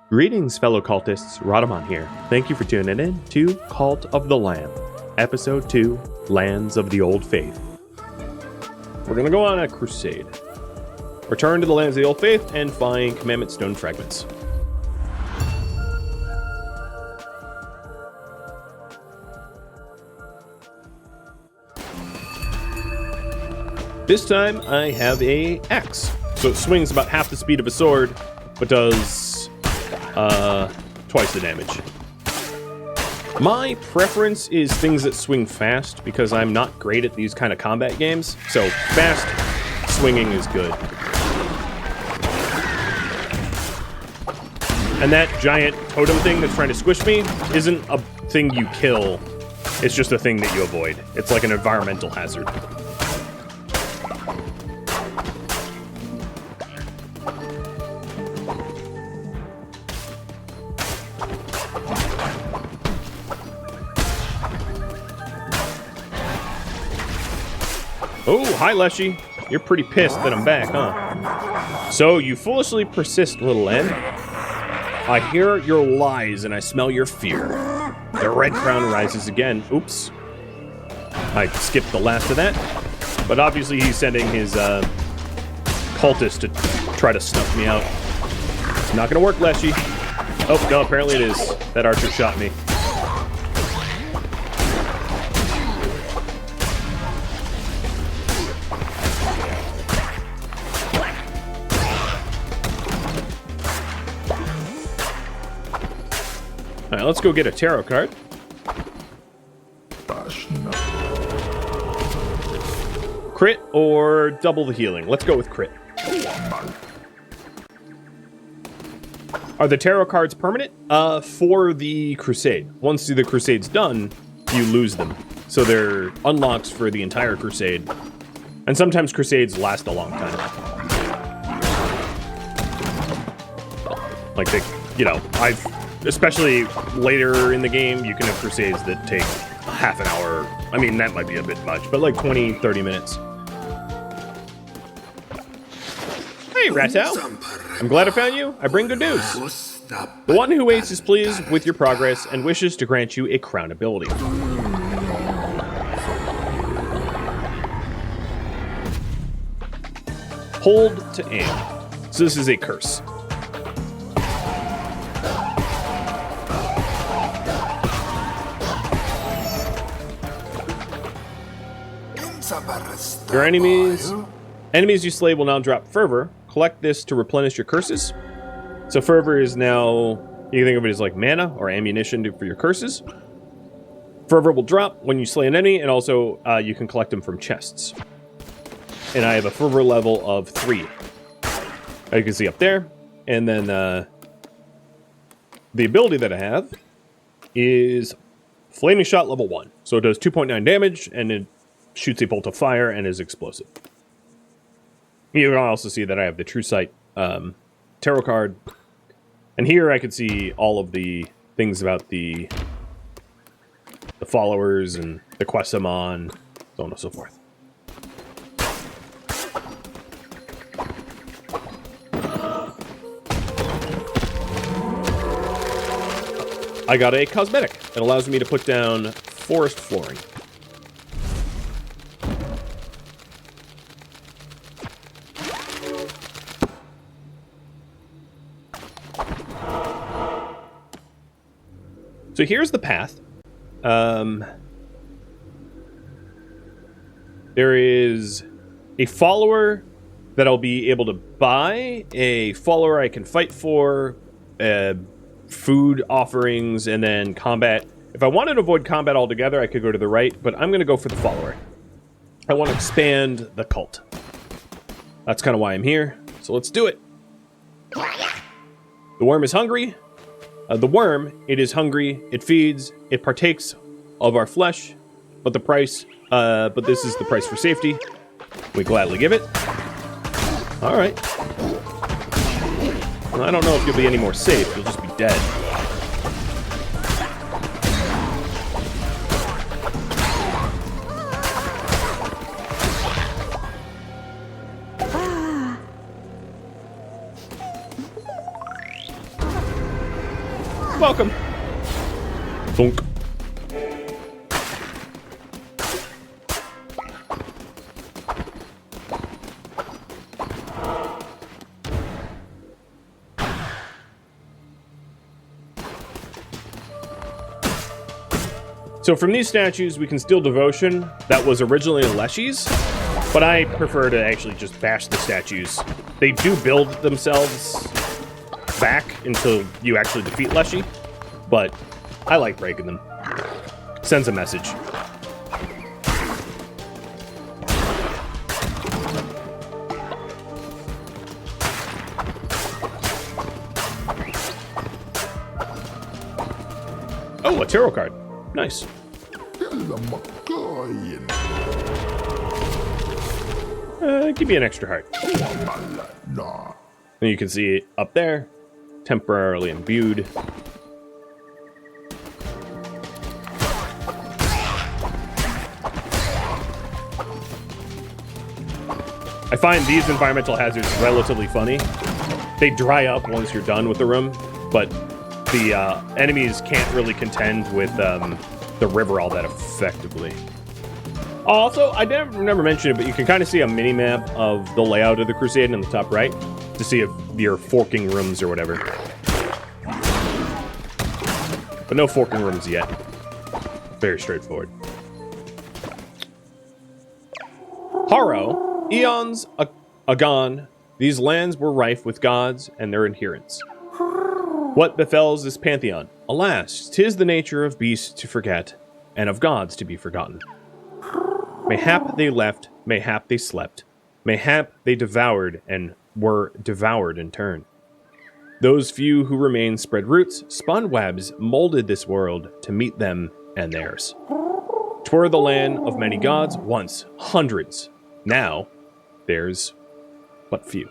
Greetings, fellow cultists. Rhadamant here. Thank you for tuning in to Cult of the Lamb, Episode 2, Lands of the Old Faith. We're going to go on a crusade. Return to the Lands of the Old Faith and find commandment stone fragments. This time I have a axe. So it swings about half the speed of a sword, but does twice the damage. My preference is things that swing fast because I'm not great at these kind of combat games. So fast swinging is good. And that giant totem thing that's trying to squish me isn't a thing you kill. It's just a thing that you avoid. It's like an environmental hazard. Oh, hi, Leshy. You're pretty pissed that I'm back, huh? So, you foolishly persist, little N. I hear your lies and I smell your fear. The red crown rises again. Oops. I skipped the last of that. But obviously he's sending his cultist to try to snuff me out. It's not gonna work, Leshy. Oh, no, apparently it is. That archer shot me. Alright, let's go get a tarot card. Crit or double the healing? Let's go with crit. Are the tarot cards permanent? For the crusade. Once the crusade's done, you lose them. So they're unlocks for the entire crusade. And sometimes crusades last a long time. Like, especially later in the game, you can have crusades that take half an hour. I mean, that might be a bit much, but like 20, 30 minutes. Hey, Ratau. I'm glad I found you. I bring good news. The one who waits is pleased with your progress and wishes to grant you a crown ability. Hold to aim. So this is a curse. Your enemies you slay will now drop fervor. Collect this to replenish your curses. So fervor is now, you can think of it as like mana or ammunition for your curses. Fervor will drop when you slay an enemy, and also you can collect them from chests. And I have a fervor level of 3. As you can see up there. And then the ability that I have is Flaming Shot level 1. So it does 2.9 damage, and it shoots a bolt of fire and is explosive. You can also see that I have the True Sight tarot card. And here I can see all of the things about the followers and the quests I'm on, so on and so forth. I got a cosmetic that allows me to put down forest flooring. So here's the path. There is a follower that I'll be able to buy, a follower I can fight for, food offerings, and then combat. If I wanted to avoid combat altogether, I could go to the right, but I'm going to go for the follower. I want to expand the cult. That's kind of why I'm here. So let's do it. The worm is hungry. The worm, it is hungry, it feeds, it partakes of our flesh, but this is the price for safety. We gladly give it. All right. Well, I don't know if you'll be any more safe, you'll just be dead. Welcome. Thunk. So from these statues, we can steal devotion that was originally Leshy's, but I prefer to actually just bash the statues. They do build themselves back until you actually defeat Leshy, but I like breaking them. Sends a message. Oh, a tarot card. Nice. Give me an extra heart. And you can see it up there, temporarily imbued. I find these environmental hazards relatively funny. They dry up once you're done with the room, but the enemies can't really contend with the river all that effectively. Also, I never mentioned it, but you can kind of see a mini-map of the layout of the Crusade in the top right to see if you're forking rooms or whatever. But no forking rooms yet. Very straightforward. Haro, eons agone, these lands were rife with gods and their adherents. What befells this pantheon? Alas, 'tis the nature of beasts to forget, and of gods to be forgotten. Mayhap they left, mayhap they slept, mayhap they devoured and were devoured in turn. Those few who remained spread roots, spun webs, molded this world to meet them and theirs. 'Twere the land of many gods, once hundreds. Now, there's but few.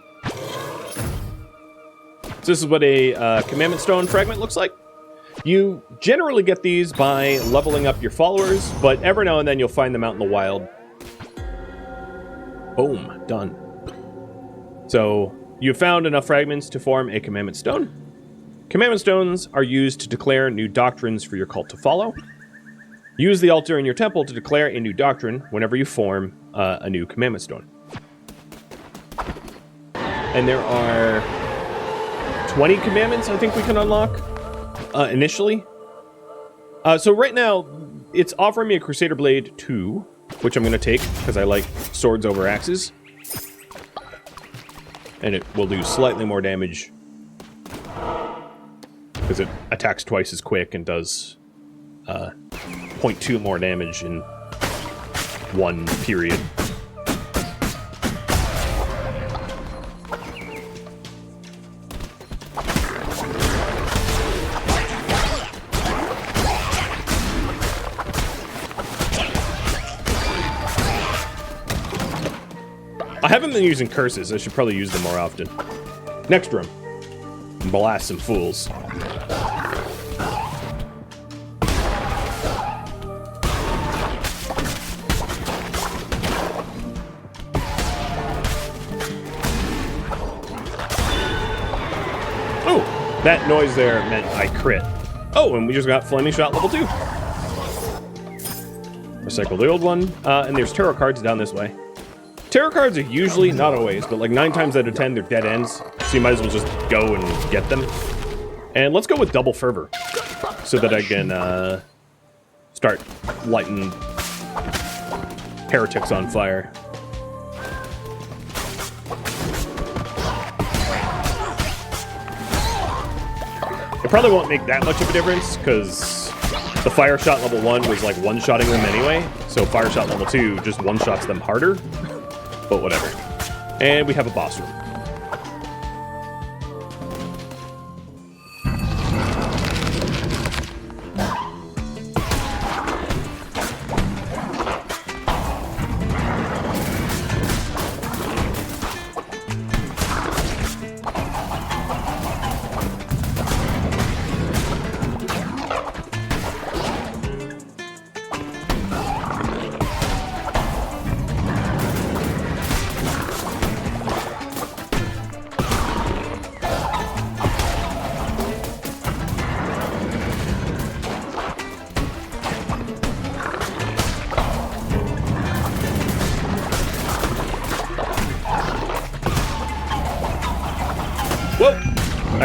So this is what a commandment stone fragment looks like. You generally get these by leveling up your followers, but every now and then you'll find them out in the wild. Boom, done. So you've found enough fragments to form a commandment stone. Commandment stones are used to declare new doctrines for your cult to follow. Use the altar in your temple to declare a new doctrine whenever you form a new commandment stone. And there are 20 commandments I think we can unlock initially. So right now, it's offering me a Crusader Blade 2, which I'm going to take because I like swords over axes. And it will do slightly more damage because it attacks twice as quick and does 0.2 more damage in one period. I haven't been using curses. I should probably use them more often. Next room. Blast some fools. Oh, that noise there meant I crit. Oh, and we just got Flaming Shot level 2. Recycle the old one. And there's tarot cards down this way. Tarot cards are usually, not always, but like 9 times out of 10, they're dead ends. So you might as well just go and get them. And let's go with Double Fervor. So that I can start lighting heretics on fire. It probably won't make that much of a difference, because the Fire Shot level 1 was like one-shotting them anyway. So Fire Shot level 2 just one-shots them harder. But whatever. And we have a boss room.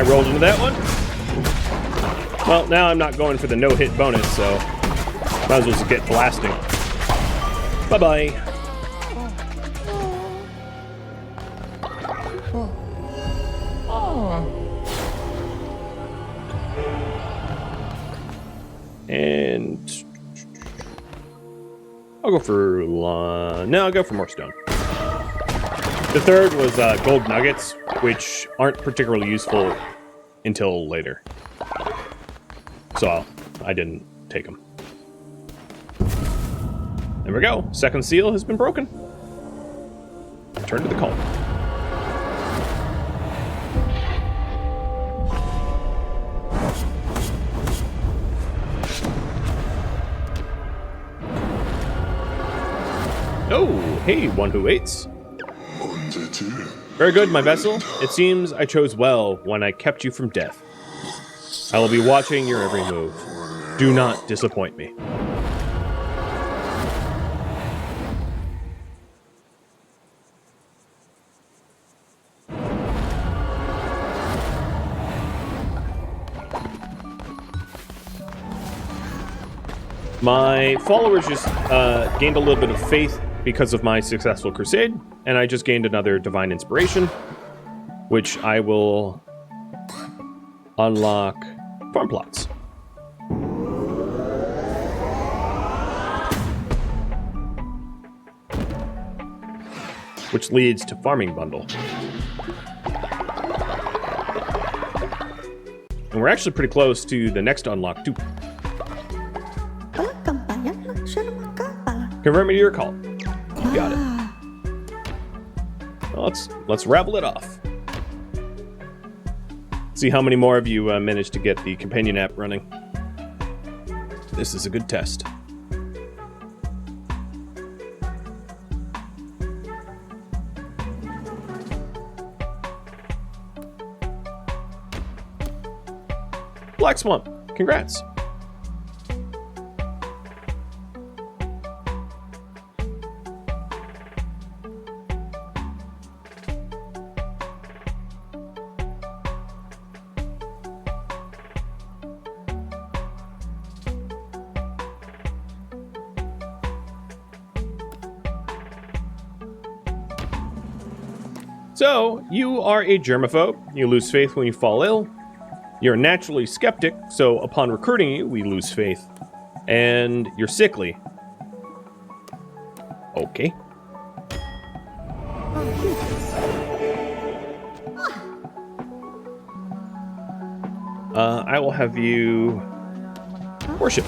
I rolled into that one. Well, now I'm not going for the no-hit bonus, so might as well just get blasting. Bye-bye. And I'll go for no, I'll go for more stone. The third was gold nuggets, which aren't particularly useful until later. So I didn't take them. There we go. Second seal has been broken. Return to the cult. Oh, hey, one who waits. Very good, my vessel. It seems I chose well when I kept you from death. I will be watching your every move. Do not disappoint me. My followers just gained a little bit of faith because of my successful crusade, and I just gained another divine inspiration, which I will unlock farm plots. Which leads to farming bundle. And we're actually pretty close to the next unlock too. Convert me to your cult. Got it. Well, let's ravel it off. See how many more of you managed to get the companion app running. This is a good test. Black Swamp, congrats. So, you are a germaphobe. You lose faith when you fall ill. You're naturally skeptic, so upon recruiting you, we lose faith. And you're sickly. Okay. I will have you worship.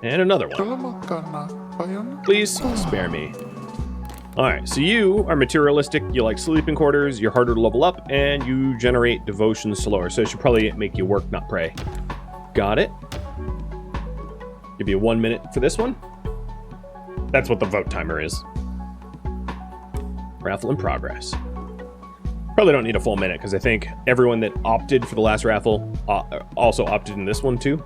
And another one. Please spare me. Alright, so you are materialistic, you like sleeping quarters, you're harder to level up, and you generate devotion slower, so it should probably make you work, not pray. Got it. Give you 1 minute for this one. That's what the vote timer is. Raffle in progress. Probably don't need a full minute, because I think everyone that opted for the last raffle also opted in this one too.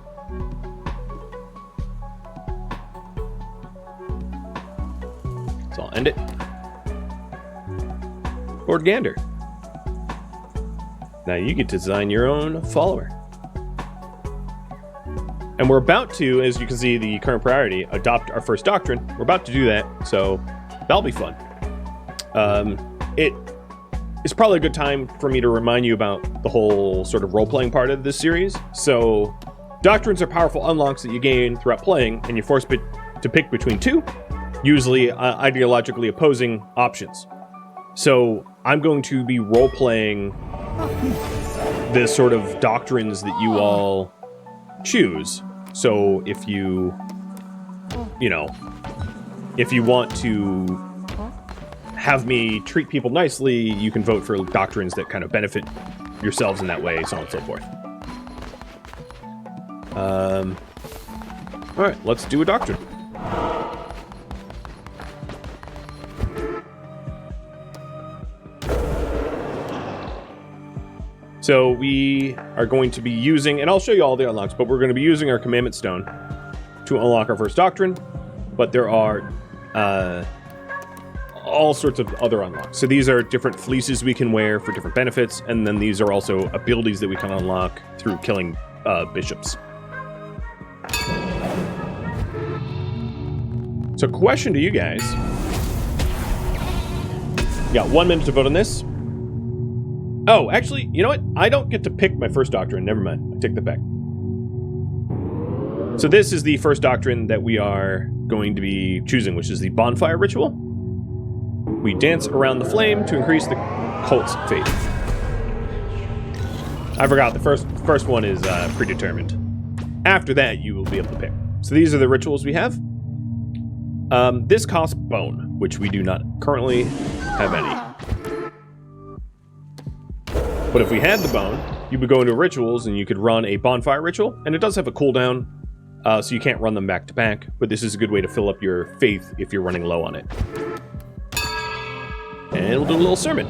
So I'll end it. Lord Gander. Now you get to design your own follower. And we're about to, as you can see, the current priority, adopt our first doctrine. We're about to do that, so that'll be fun. It is probably a good time for me to remind you about the whole sort of role-playing part of this series. So, doctrines are powerful unlocks that you gain throughout playing, and you're forced to pick between two, usually ideologically opposing options. So, I'm going to be role-playing the sort of doctrines that you all choose. So, if you want to have me treat people nicely, you can vote for doctrines that kind of benefit yourselves in that way, so on and so forth. Alright, let's do a doctrine. So we are going to be using, and I'll show you all the unlocks, but we're going to be using our commandment stone to unlock our first doctrine. But there are all sorts of other unlocks. So these are different fleeces we can wear for different benefits, and then these are also abilities that we can unlock through killing bishops. So question to you guys. Got 1 minute to vote on this. Oh, actually, you know what? I don't get to pick my first doctrine. Never mind. I take that back. So this is the first doctrine that we are going to be choosing, which is the bonfire ritual. We dance around the flame to increase the cult's faith. I forgot, the first one is predetermined. After that, you will be able to pick. So these are the rituals we have. This costs bone, which we do not currently have any. But if we had the bone, you would go into rituals and you could run a bonfire ritual, and it does have a cooldown, so you can't run them back to back, but this is a good way to fill up your faith if you're running low on it. And we'll do a little sermon.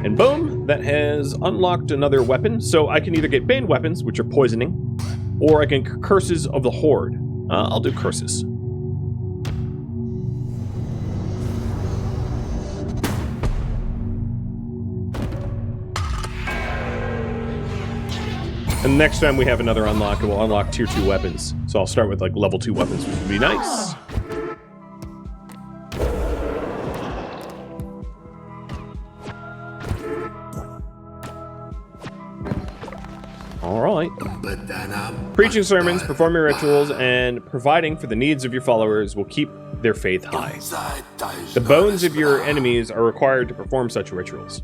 And boom, that has unlocked another weapon. So I can either get banned weapons, which are poisoning, or I can curses of the horde. I'll do curses. And next time we have another unlock, it will unlock tier 2 weapons. So I'll start with like level 2 weapons, which would be nice. Alright. Preaching sermons, performing rituals, and providing for the needs of your followers will keep their faith high. The bones of your enemies are required to perform such rituals.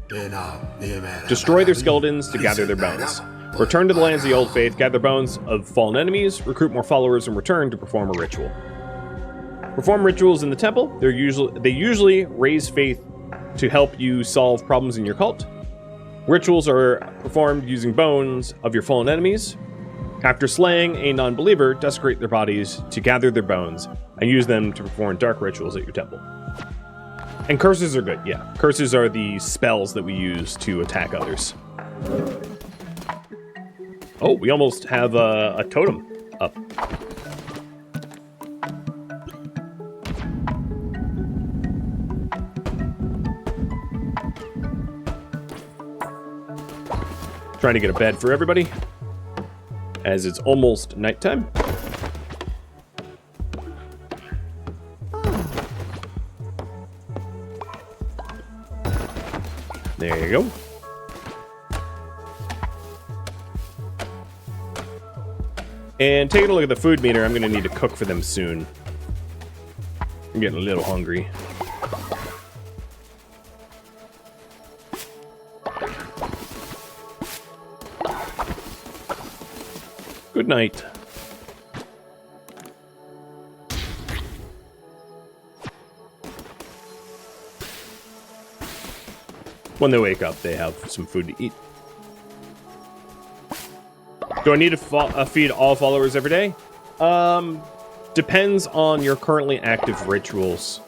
Destroy their skeletons to gather their bones. Return to the lands of the old faith, gather bones of fallen enemies, recruit more followers, and return to perform a ritual. Perform rituals in the temple. They usually raise faith to help you solve problems in your cult. Rituals are performed using bones of your fallen enemies. After slaying a non-believer, desecrate their bodies to gather their bones and use them to perform dark rituals at your temple. And curses are good, yeah. Curses are the spells that we use to attack others. Oh, we almost have a totem up. Trying to get a bed for everybody, as it's almost nighttime. There you go. And taking a look at the food meter, I'm going to need to cook for them soon. I'm getting a little hungry. Good night. When they wake up, they have some food to eat. Do I need to feed all followers every day? Depends on your currently active rituals.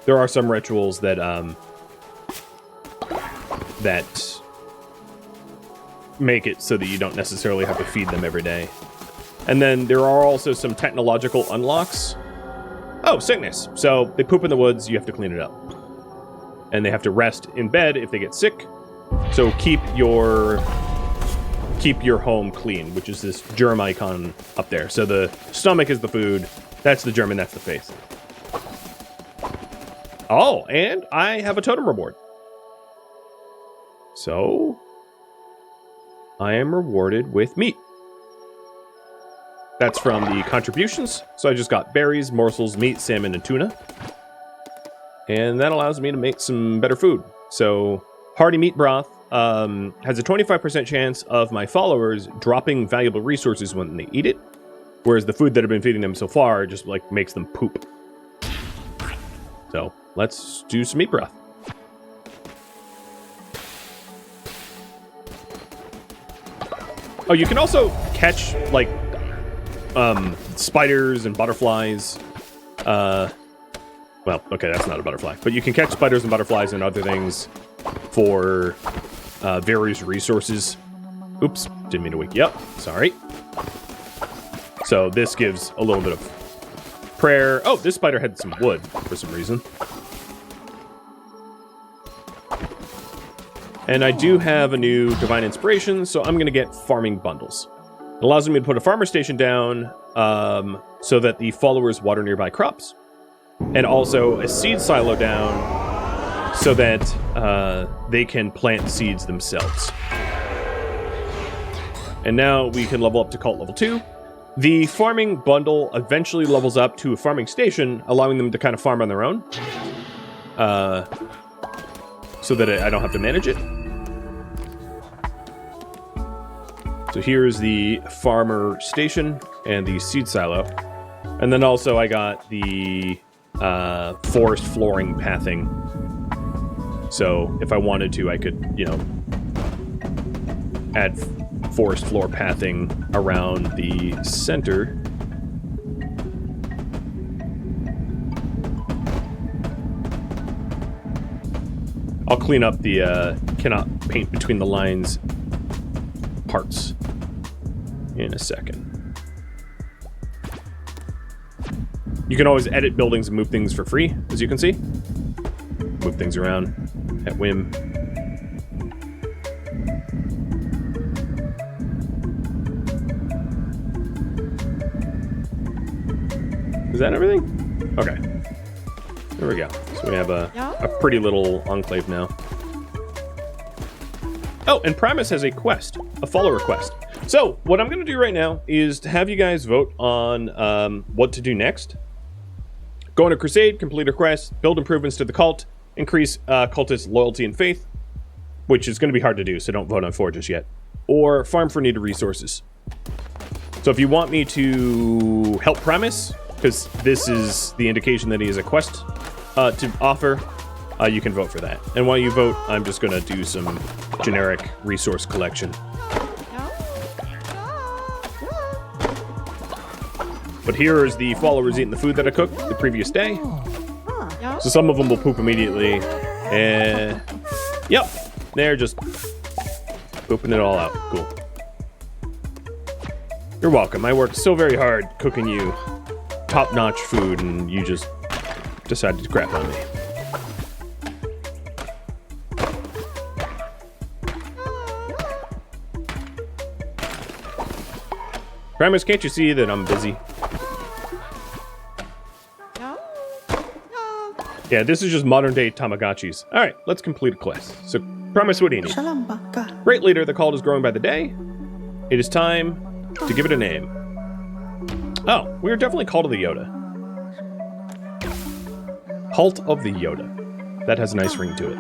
There are some rituals that that make it so that you don't necessarily have to feed them every day. And then there are also some technological unlocks. Oh, sickness. So they poop in the woods, you have to clean it up. And they have to rest in bed if they get sick. So keep your home clean, which is this germ icon up there. So the stomach is the food, that's the germ, and that's the face. Oh, and I have a totem reward. So I am rewarded with meat. That's from the contributions. So I just got berries, morsels, meat, salmon, and tuna. And that allows me to make some better food. So hearty meat broth has a 25% chance of my followers dropping valuable resources when they eat it. Whereas the food that I've been feeding them so far just like makes them poop. So let's do some meat broth. Oh, you can also catch, like, spiders and butterflies. Well, okay, that's not a butterfly. But you can catch spiders and butterflies and other things for various resources. Oops, didn't mean to wake you up. Sorry. So this gives a little bit of prayer. Oh, this spider had some wood for some reason. And I do have a new divine inspiration, so I'm going to get farming bundles. It allows me to put a farmer station down so that the followers water nearby crops. And also a seed silo down so that they can plant seeds themselves. And now we can level up to cult level 2. The farming bundle eventually levels up to a farming station, allowing them to kind of farm on their own. So that I don't have to manage it. So here's the farmer station and the seed silo. And then also I got the forest flooring pathing. So if I wanted to, I could, you know, add forest floor pathing around the center. I'll clean up the cannot paint between the lines parts in a second. You can always edit buildings and move things for free, as you can see. Move things around at whim. Is that everything? Okay. There we go. So we have a pretty little enclave now. Oh, and Primus has a quest, a follower quest. So what I'm going to do right now is to have you guys vote on what to do next. Go on a crusade, complete a quest, build improvements to the cult, increase cultist loyalty and faith, which is going to be hard to do, so don't vote on 4 just yet. Or farm for needed resources. So if you want me to help Primus, because this is the indication that he has a quest to offer, you can vote for that. And while you vote, I'm just going to do some generic resource collection. But here is the followers eating the food that I cooked the previous day. So some of them will poop immediately. And yep, they're just pooping it all out. Cool. You're welcome. I worked so very hard cooking you top-notch food, and you just decided to crap on me. Primus, can't you see that I'm busy? Yeah, this is just modern-day Tamagotchis. All right, let's complete a quest. So, Primus, what do you need? Great leader, the cult is growing by the day. It is time to give it a name. Oh, we are definitely Cult of the Yoda. Cult of the Yoda. That has a nice ring to it.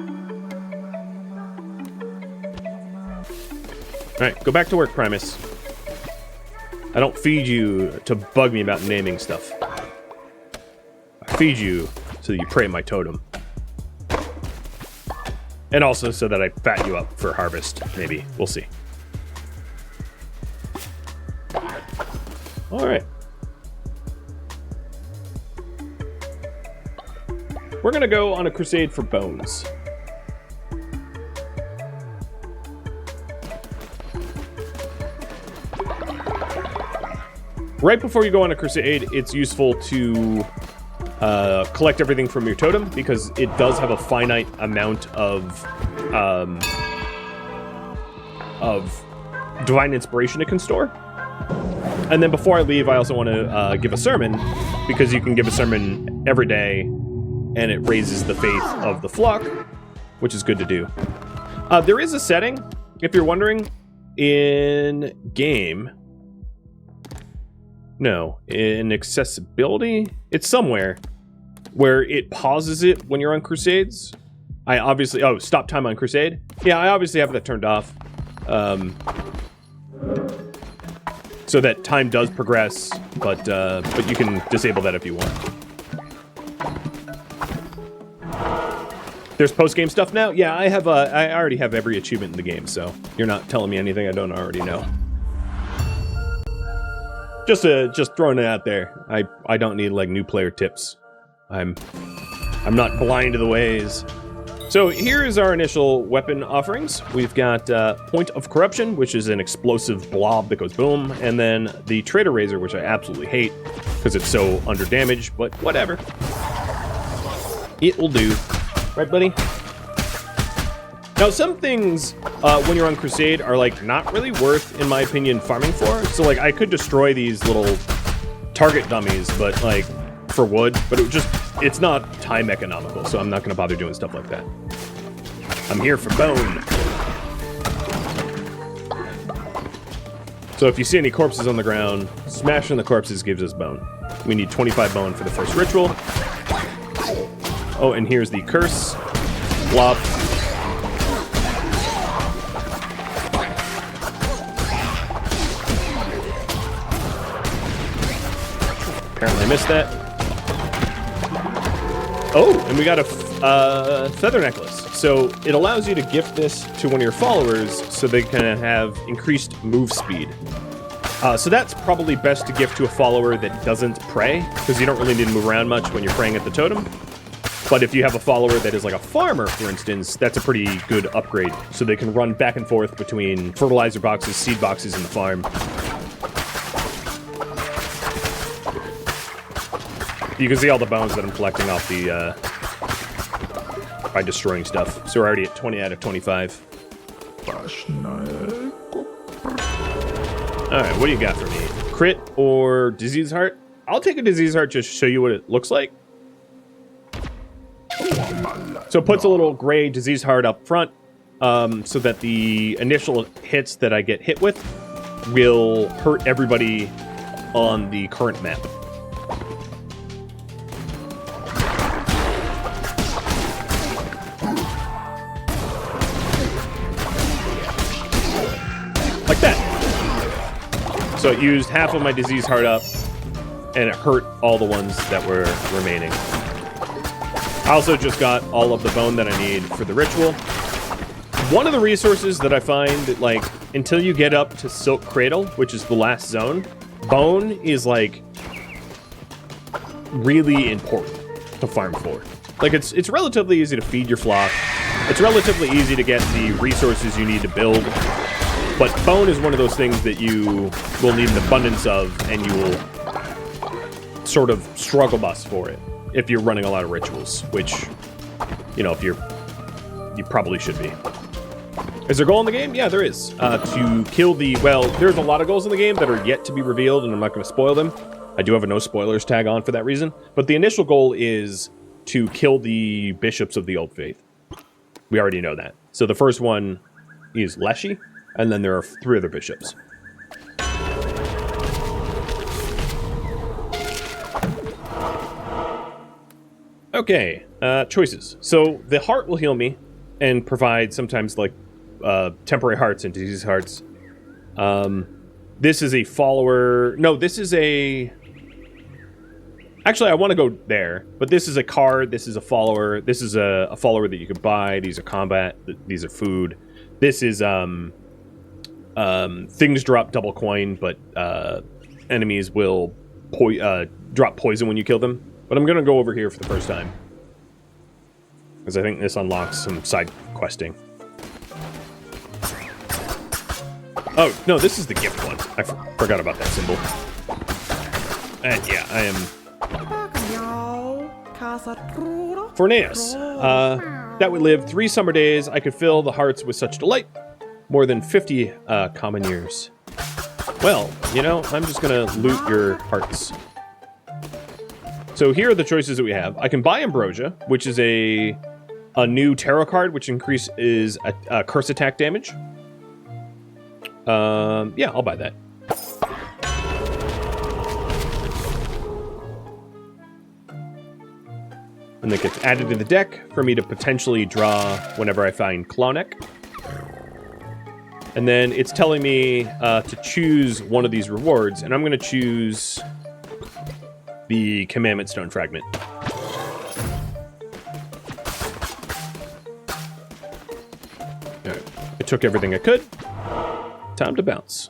Alright, go back to work, Primus. I don't feed you to bug me about naming stuff. I feed you so that you pray at my totem. And also so that I fat you up for harvest, maybe. We'll see. Alright. We're gonna go on a crusade for bones. Right before you go on a crusade, it's useful to collect everything from your totem, because it does have a finite amount of divine inspiration it can store. And then before I leave, I also want to give a sermon, because you can give a sermon every day, and it raises the faith of the flock, which is good to do. There is a setting, if you're wondering, in game. No, in accessibility? It's somewhere where it pauses it when you're on crusades. I obviously... Oh, stop time on crusade? Yeah, I obviously have that turned off. So that time does progress, but you can disable that if you want. There's post-game stuff now? Yeah, I already have every achievement in the game, so you're not telling me anything I don't already know. Just throwing it out there. I don't need like new player tips. I'm not blind to the ways. So here is our initial weapon offerings. We've got Point of Corruption, which is an explosive blob that goes boom, and then the Traitor Razor, which I absolutely hate because it's so under damage, but whatever. It will do. Right, buddy? Now, some things when you're on Crusade are like not really worth, in my opinion, farming for. So like I could destroy these little target dummies, but like for wood, but it's not time economical, so I'm not gonna bother doing stuff like that. I'm here for bone. So if you see any corpses on the ground, smashing the corpses gives us bone. We need 25 bone for the first ritual. Oh, and here's the curse. Flop. Apparently I missed that. Oh, and we got a feather necklace. So it allows you to gift this to one of your followers so they can have increased move speed. So that's probably best to gift to a follower that doesn't pray, because you don't really need to move around much when you're praying at the totem. But if you have a follower that is like a farmer, for instance, that's a pretty good upgrade. So they can run back and forth between fertilizer boxes, seed boxes, and the farm. You can see all the bones that I'm collecting off the, by destroying stuff. So we're already at 20 out of 25. Alright, what do you got for me? Crit or disease heart? I'll take a disease heart just to show you what it looks like. So it puts a little gray disease heart up front, so that the initial hits that I get hit with will hurt everybody on the current map. Like that. So it used half of my disease heart up, and it hurt all the ones that were remaining. I also just got all of the bone that I need for the ritual. One of the resources that I find that, like, until you get up to Silk Cradle, which is the last zone, bone is, like, really important to farm for. Like, it's relatively easy to feed your flock. It's relatively easy to get the resources you need to build. But bone is one of those things that you will need an abundance of, and you will sort of struggle bus for it if you're running a lot of rituals, which, you know, you probably should be. Is there a goal in the game? Yeah, there is. To kill the, well, there's a lot of goals in the game that are yet to be revealed, and I'm not going to spoil them. I do have a no spoilers tag on for that reason. But the initial goal is to kill the bishops of the old faith. We already know that. So the first one is Leshy, and then there are 3 other bishops. Okay, choices. So the heart will heal me and provide sometimes like temporary hearts and disease hearts. This is a follower. No, this is a... Actually, I want to go there, but this is a card. This is a follower. This is a follower that you could buy. These are combat. These are food. This is things drop double coin, but enemies will drop poison when you kill them. But I'm going to go over here for the first time, because I think this unlocks some side questing. Oh, no, this is the gift one. I forgot about that symbol. And yeah, I am... Forneus. That would live 3 summer days. I could fill the hearts with such delight. More than 50 common years. Well, you know, I'm just going to loot your hearts. So here are the choices that we have. I can buy Ambrosia, which is a new tarot card, which increases a curse attack damage. Yeah, I'll buy that. And that gets added to the deck for me to potentially draw whenever I find Clowneck. And then it's telling me to choose one of these rewards, and I'm going to choose the Commandment Stone Fragment. Alright, I took everything I could. Time to bounce.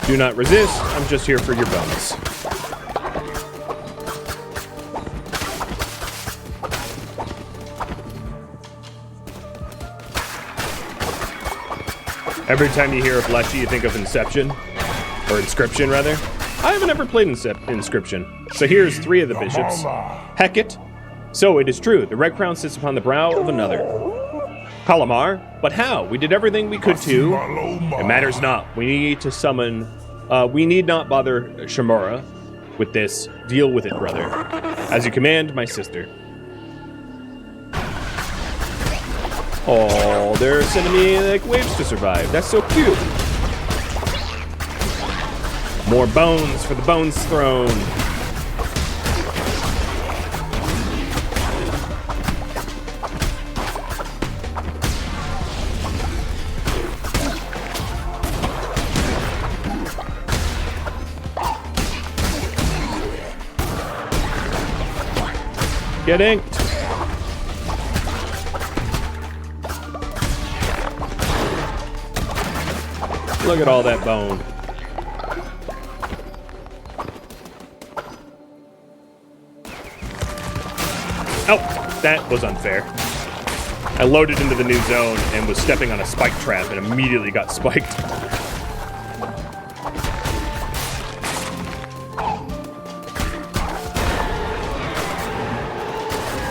Do not resist. I'm just here for your bones. Every time you hear of Leshy, you think of Inception. Or Inscription, rather. I haven't ever played Inscription. So here's 3 of the bishops. Hecate. So it is true, the red crown sits upon the brow of another. Kalamar. But how? We did everything we could to. It matters not. We need to summon... we need not bother Shamura with this. Deal with it, brother. As you command, my sister. Oh, they're sending me like waves to survive. That's so cute. More bones for the bones throne. Get inked. Look at all that bone. Oh, that was unfair. I loaded into the new zone and was stepping on a spike trap and immediately got spiked.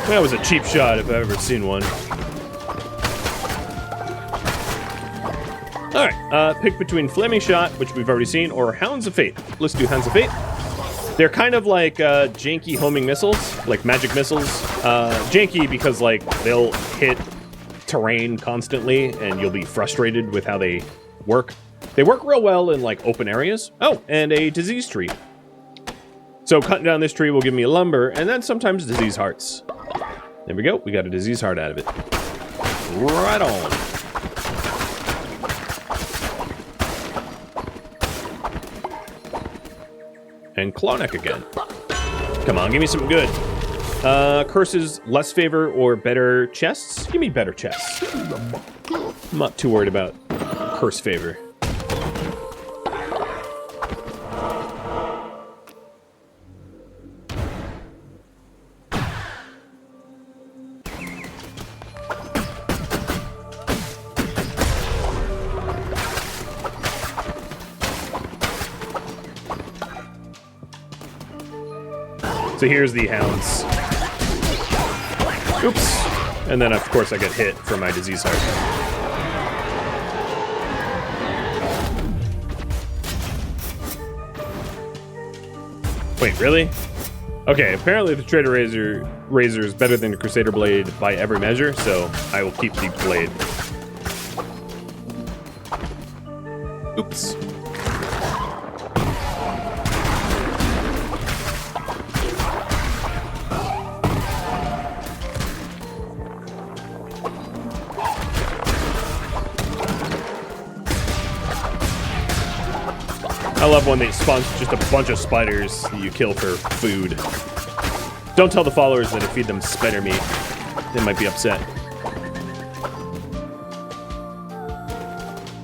That was a cheap shot if I've ever seen one. Alright, pick between Flaming Shot, which we've already seen, or Hounds of Fate. Let's do Hounds of Fate. They're kind of like janky homing missiles, like magic missiles. Janky because like they'll hit terrain constantly and you'll be frustrated with how they work. They work real well in like open areas. Oh, and a disease tree. So cutting down this tree will give me lumber and then sometimes disease hearts. There we go. We got a disease heart out of it. Right on. And Clawneck again. Come on, give me some good. Curses, less favor or better chests? Give me better chests. I'm not too worried about curse favor. So here's the hounds. Oops. And then, of course, I get hit for my disease heart. Wait, really? Okay, apparently the Trader Razor is better than the Crusader Blade by every measure, so I will keep the blade. Oops. I love when they spawn just a bunch of spiders that you kill for food. Don't tell the followers that I feed them spider meat. They might be upset.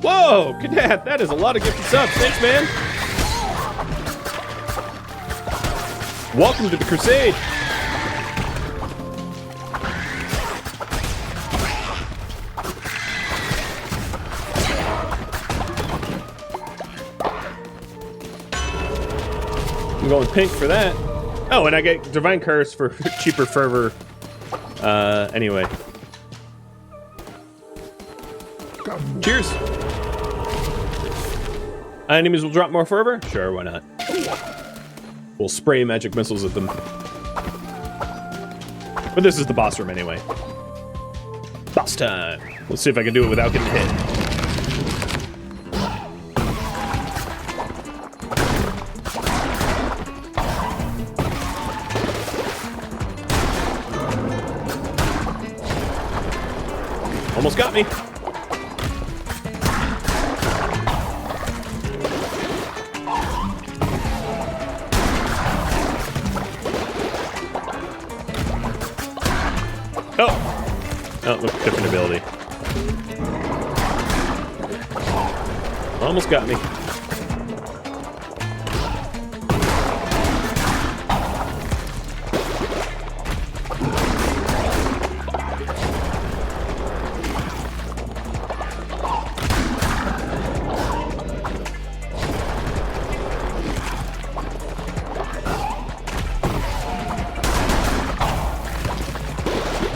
Whoa, Cadet, that is a lot of gifted subs. Thanks, man. Welcome to the Crusade. I'm going pink for that. Oh, and I get Divine Curse for cheaper fervor. Anyway. Cheers. Enemies will drop more fervor? Sure, why not? We'll spray magic missiles at them. But this is the boss room anyway. Boss time. Let's see if I can do it without getting hit. Almost got me. Oh, look, different ability. Almost got me.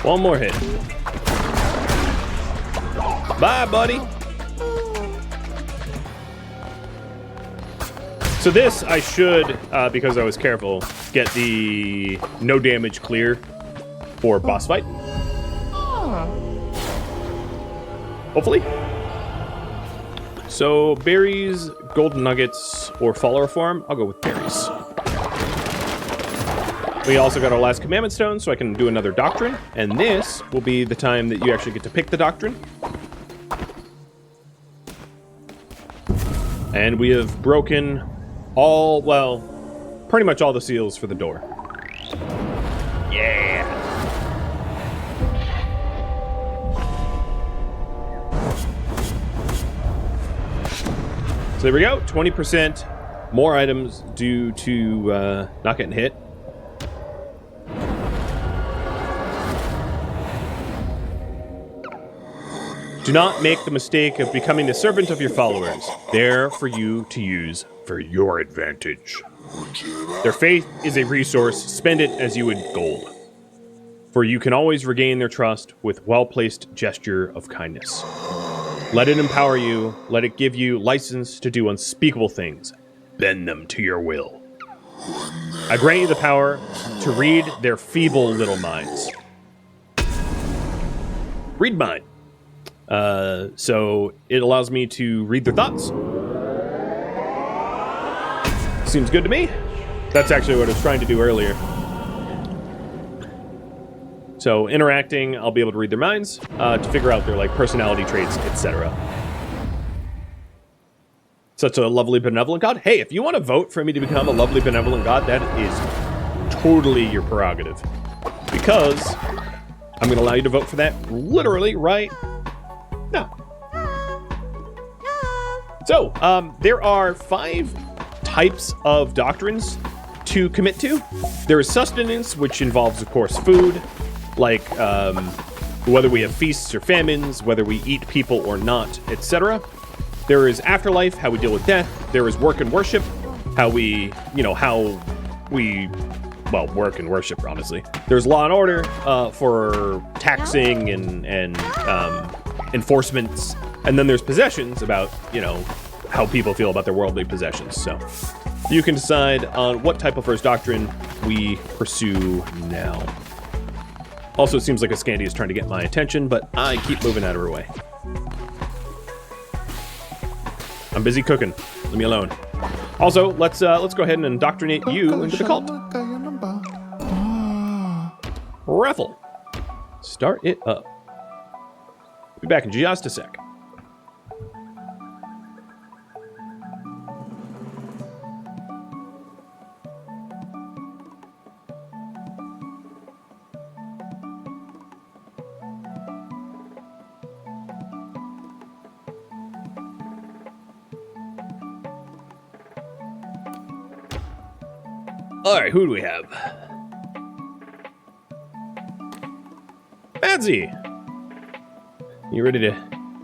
One more hit. Bye, buddy. So this, I should, because I was careful, get the no damage clear for boss fight. Hopefully. So berries, golden nuggets, or follower form. I'll go with berries. We also got our last commandment stone, so I can do another doctrine. And this will be the time that you actually get to pick the doctrine. And we have broken all, well, pretty much all the seals for the door. Yeah. So there we go, 20% more items due to not getting hit. Do not make the mistake of becoming the servant of your followers. They're for you to use for your advantage. Their faith is a resource. Spend it as you would gold. For you can always regain their trust with well-placed gesture of kindness. Let it empower you. Let it give you license to do unspeakable things. Bend them to your will. I grant you the power to read their feeble little minds. Read mine. So it allows me to read their thoughts. Seems good to me. That's actually what I was trying to do earlier. So interacting, I'll be able to read their minds to figure out their like personality traits, etc. Such a lovely benevolent god. Hey, if you want to vote for me to become a lovely benevolent god, that is totally your prerogative. Because I'm going to allow you to vote for that literally right now. So, there are 5 types of doctrines to commit to. There is sustenance, which involves, of course, food, like whether we have feasts or famines, whether we eat people or not, etc. There is afterlife, how we deal with death. There is work and worship, how we work and worship, honestly. There's law and order for taxing and enforcements. And then there's possessions about, how people feel about their worldly possessions. So you can decide on what type of first doctrine we pursue now. Also, it seems like Ascandia is trying to get my attention, but I keep moving out of her way. I'm busy cooking. Leave me alone. Also, let's go ahead and indoctrinate you into the cult. Raffle. Start it up. Be back in just a sec. All right, who do we have? Madsy! You ready to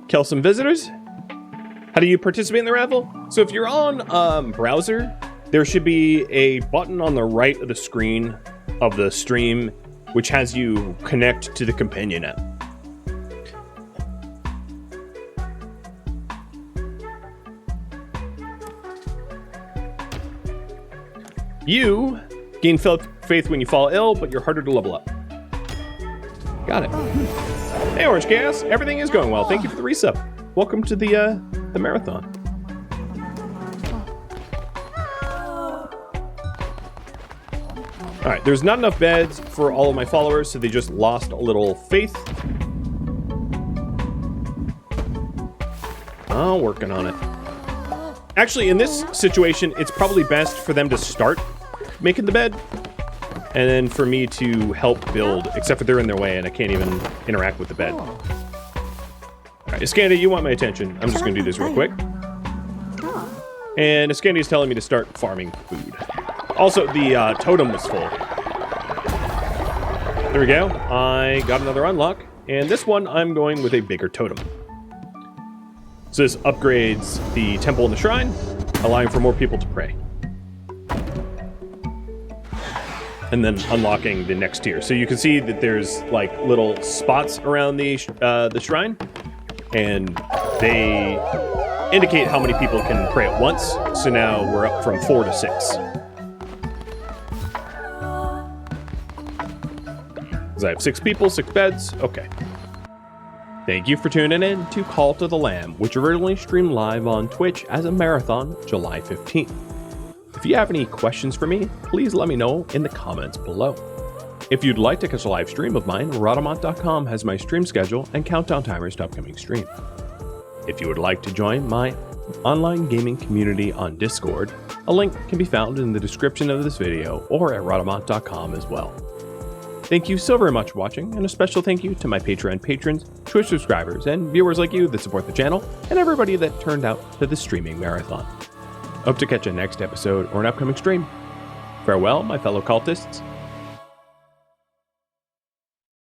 kill some visitors? How do you participate in the raffle? So if you're on browser, there should be a button on the right of the screen of the stream which has you connect to the companion app. You gain faith when you fall ill, but you're harder to level up. Got it. Hey, Orange Gas. Everything is going well. Thank you for the resub. Welcome to the marathon. All right, there's not enough beds for all of my followers, so they just lost a little faith. Oh, working on it. Actually, in this situation, it's probably best for them to start making the bed, and then for me to help build, except for they're in their way and I can't even interact with the bed. All right, Ascandia, you want my attention. I'm just going to do this real quick. And Ascandia is telling me to start farming food. Also, the totem was full. There we go. I got another unlock, and this one I'm going with a bigger totem. So this upgrades the temple and the shrine, allowing for more people to pray. and then unlocking the next tier. So you can see that there's like little spots around the shrine, and they indicate how many people can pray at once. So now we're up from 4 to 6. Because I have 6 people, 6 beds. Okay. Thank you for tuning in to Call to the Lamb, which originally streamed live on Twitch as a marathon July 15th. If you have any questions for me, please let me know in the comments below. If you'd like to catch a live stream of mine, Rhadamant.com has my stream schedule and countdown timers to upcoming stream. If you would like to join my online gaming community on Discord, a link can be found in the description of this video or at Rhadamant.com as well. Thank you so very much for watching, and a special thank you to my Patreon patrons, Twitch subscribers, and viewers like you that support the channel, and everybody that turned out to the streaming marathon. Hope to catch a next episode or an upcoming stream. Farewell, my fellow cultists,